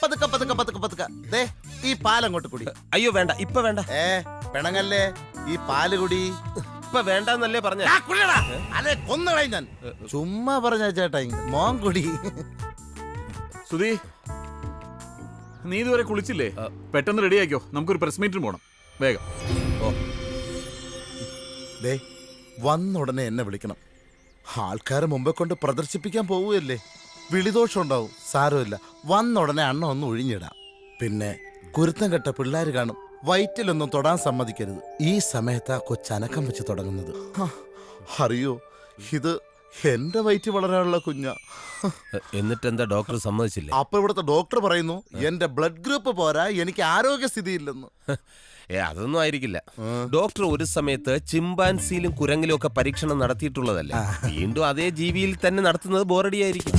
പതുക്കെ പതുക്കെ പതുക്കെ പതുക്കെ. ദേ ഈ പാലങ്ങോട്ട് കുടി. അയ്യോ വേണ്ട, ഇപ്പൊ വേണ്ട. പിണങ്ങല്ലേ, ഈ പാല് കുടി. ഇപ്പൊ വേണ്ടെന്നല്ലേ പറഞ്ഞ. അല്ലെ കൊന്നുകളയും ഞാൻ. ചുമ്മാ പറഞ്ഞ ചേട്ടാ, മോൻ കുടി. സുധി, നീ ഇതുവരെ കുളിച്ചില്ലേ? പെട്ടെന്ന് റെഡി ആക്കിയോ, നമുക്കൊരു പ്രസ് മീറ്റിന് പോണം. വേഗം. ദേ വന്ന ഉടനെ എന്നെ വിളിക്കണം. ആൾക്കാരെ മുമ്പെ കൊണ്ട് പ്രദർശിപ്പിക്കാൻ പോവുകയല്ലേ, വിളിദോഷം ഉണ്ടാവും. സാരമില്ല, വന്ന ഉടനെ അണ്ണ ഒന്ന് ഒഴിഞ്ഞിടാം. പിന്നെ കുരുത്തം കെട്ട പിള്ളേർ കാണും, വയറ്റിലൊന്നും തൊടാൻ സമ്മതിക്കരുത്. ഈ സമയത്താ കൊച്ചനക്കം വെച്ച് തുടങ്ങുന്നത്. അറിയോ, ഇത് എന്റെ വയറ്റ് വളരാനുള്ള കുഞ്ഞാ. എന്നിട്ട് എന്താ ഡോക്ടർ സമ്മതിച്ചില്ലേ? അപ്പൊ ഇവിടുത്തെ ഡോക്ടർ പറയുന്നു എന്റെ ബ്ലഡ് ഗ്രൂപ്പ് പോരാ, എനിക്ക് ആരോഗ്യസ്ഥിതി ഇല്ലെന്ന്. അതൊന്നും ആയിരിക്കില്ല. ഡോക്ടർ ഒരു സമയത്ത് ചിമ്പാൻസിയിലും കുരങ്ങിലും ഒക്കെ പരീക്ഷണം നടത്തിയിട്ടുള്ളതല്ലേ. വീണ്ടും അതേ ജീവിയിൽ തന്നെ നടത്തുന്നത് ബോറടിയായിരിക്കും.